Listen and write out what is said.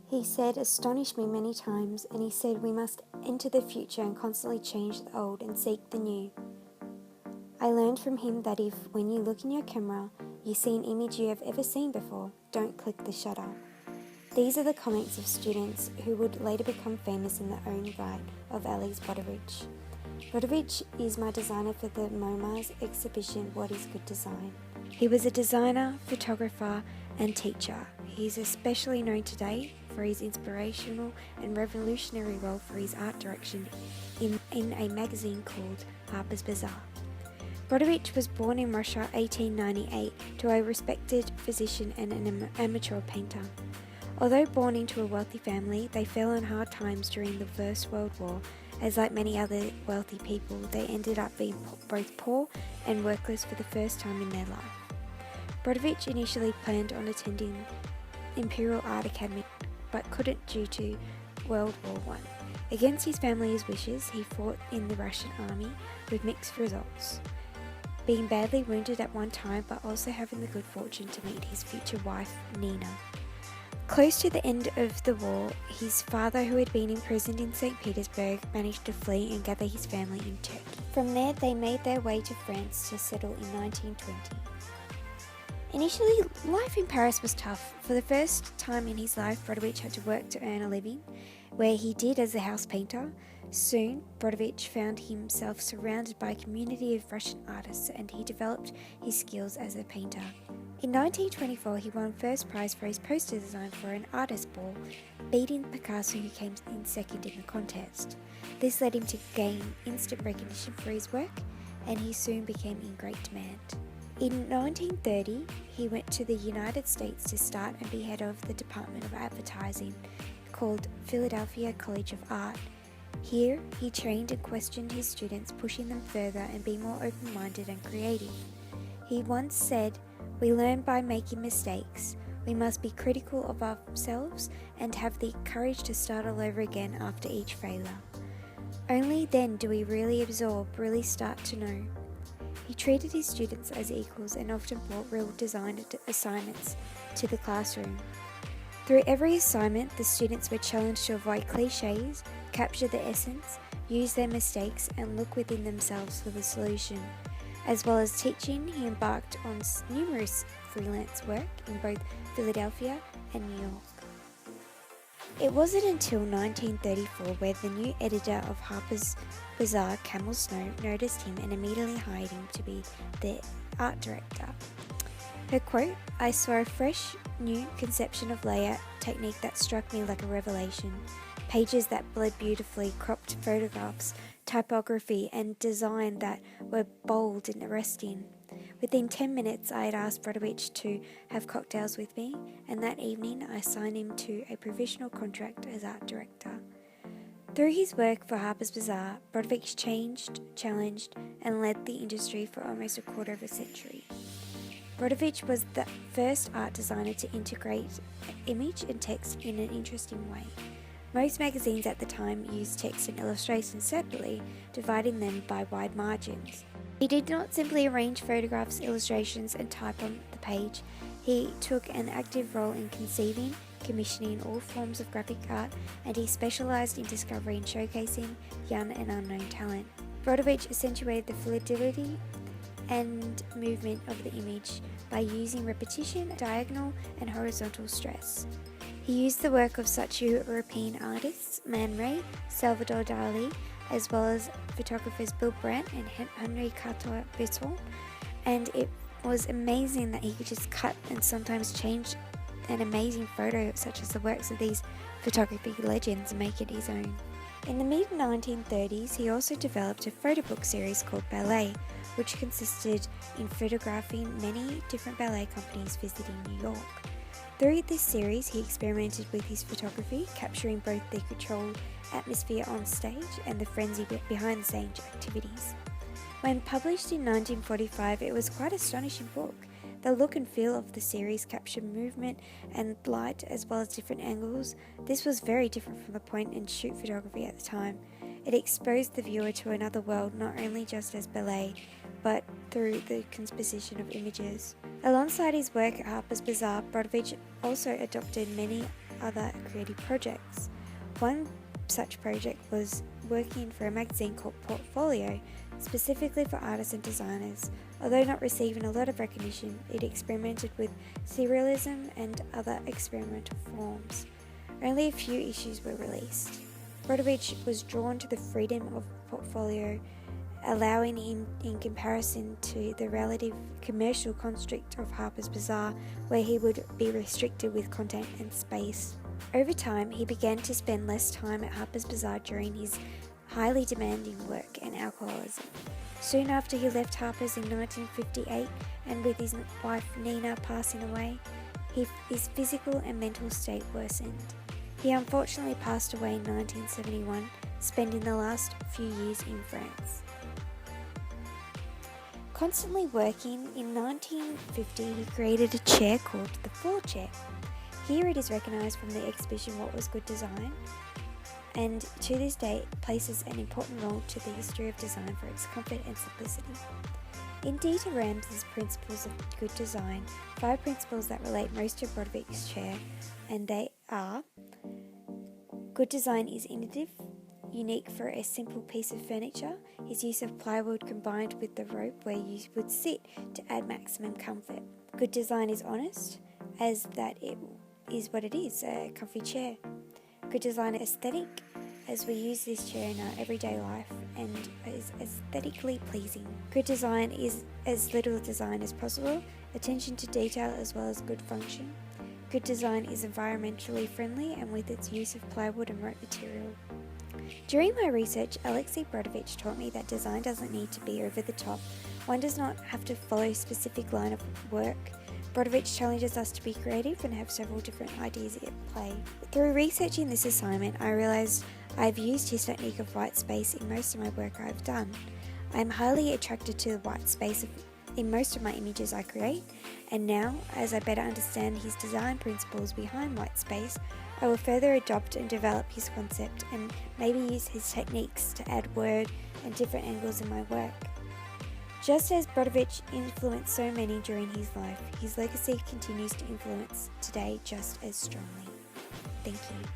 He said astonished me many times, and he said we must enter the future and constantly change the old and seek the new. I learned from him that if, when you look in your camera, you see an image you have ever seen before, don't click the shutter. These are the comments of students who would later become famous in their own right of Alexey Brodovitch. Brodovitch is my designer for the MoMA's exhibition What is Good Design. He was a designer, photographer and teacher. He is especially known today for his inspirational and revolutionary role for his art direction in a magazine called Harper's Bazaar. Brodovitch was born in Russia 1898 to a respected physician and an amateur painter. Although born into a wealthy family, they fell on hard times during the First World War, as like many other wealthy people, they ended up being both poor and workless for the first time in their life. Brodovitch initially planned on attending Imperial Art Academy, but couldn't due to World War I. Against his family's wishes, he fought in the Russian army with mixed results, being badly wounded at one time but also having the good fortune to meet his future wife, Nina. Close to the end of the war, his father, who had been imprisoned in St. Petersburg, managed to flee and gather his family in Turkey. From there, they made their way to France to settle in 1920. Initially, life in Paris was tough. For the first time in his life, Brodovitch had to work to earn a living, where he did as a house painter. Soon, Brodovitch found himself surrounded by a community of Russian artists, and he developed his skills as a painter. In 1924, he won first prize for his poster design for an artist ball, beating Picasso, who came in second in the contest. This led him to gain instant recognition for his work, and he soon became in great demand. In 1930, he went to the United States to start and be head of the Department of Advertising, called Philadelphia College of Art. Here, he trained and questioned his students, pushing them further and being more open-minded and creative. He once said, "We learn by making mistakes. We must be critical of ourselves and have the courage to start all over again after each failure. Only then do we really absorb, really start to know." He treated his students as equals and often brought real design assignments to the classroom. Through every assignment, the students were challenged to avoid cliches, capture the essence, use their mistakes, and look within themselves for the solution. As well as teaching, he embarked on numerous freelance work in both Philadelphia and New York. It wasn't until 1934 where the new editor of Harper's Bazaar, Camel Snow, noticed him and immediately hired him to be the art director. Her quote, "I saw a fresh, new conception of layout technique that struck me like a revelation. Pages that bled beautifully, cropped photographs, typography and design that were bold and arresting. Within 10 minutes, I had asked Brodovitch to have cocktails with me, and that evening I signed him to a provisional contract as art director." Through his work for Harper's Bazaar, Brodovitch changed, challenged, and led the industry for almost a quarter of a century. Brodovitch was the first art designer to integrate image and text in an interesting way. Most magazines at the time used text and illustrations separately, dividing them by wide margins. He did not simply arrange photographs, illustrations, and type on the page. He took an active role in conceiving, commissioning all forms of graphic art, and he specialized in discovering and showcasing young and unknown talent. Brodovitch accentuated the fluidity and movement of the image by using repetition, diagonal, and horizontal stress. He used the work of such European artists, Man Ray, Salvador Dali, as well as photographers Bill Brandt and Henri Cartier-Bresson, and it was amazing that he could just cut and sometimes change an amazing photo such as the works of these photography legends and make it his own. In the mid-1930s, he also developed a photo book series called Ballet, which consisted in photographing many different ballet companies visiting New York. Through this series, he experimented with his photography, capturing both the controlled atmosphere on stage and the frenzy behind the stage activities. When published in 1945, it was quite an astonishing book. The look and feel of the series captured movement and light as well as different angles. This was very different from the point and shoot photography at the time. It exposed the viewer to another world, not only just as ballet, but through the composition of images. Alongside his work at Harper's Bazaar, Brodovitch also adopted many other creative projects. One such project was working for a magazine called Portfolio, specifically for artists and designers. Although not receiving a lot of recognition, it experimented with surrealism and other experimental forms. Only a few issues were released. Brodovitch was drawn to the freedom of Portfolio, allowing him in comparison to the relative commercial construct of Harper's Bazaar, where he would be restricted with content and space. Over time, he began to spend less time at Harper's Bazaar during his highly demanding work and alcoholism. Soon after he left Harper's in 1958, and with his wife Nina passing away, his physical and mental state worsened. He unfortunately passed away in 1971, spending the last few years in France. Constantly working, in 1950 he created a chair called the floor chair. Here it is recognised from the exhibition What Was Good Design, and to this day it places an important role to the history of design for its comfort and simplicity. In Dieter Rams' Principles of Good Design, 5 principles that relate most to Brodovitch's chair, and they are: good design is innovative, unique for a simple piece of furniture, his use of plywood combined with the rope where you would sit to add maximum comfort. Good design is honest, as that it is what it is, a comfy chair. Good design is aesthetic, as we use this chair in our everyday life and is aesthetically pleasing. Good design is as little design as possible, attention to detail as well as good function. Good design is environmentally friendly and with its use of plywood and rope material. During my research, Alexey Brodovitch taught me that design doesn't need to be over the top. One does not have to follow a specific line of work. Brodovitch challenges us to be creative and have several different ideas at play. Through researching this assignment, I realised I've used his technique of white space in most of my work I've done. I am highly attracted to the white space in most of my images I create, and now, as I better understand his design principles behind white space, I will further adopt and develop his concept and maybe use his techniques to add word and different angles in my work. Just as Brodovitch influenced so many during his life, his legacy continues to influence today just as strongly. Thank you.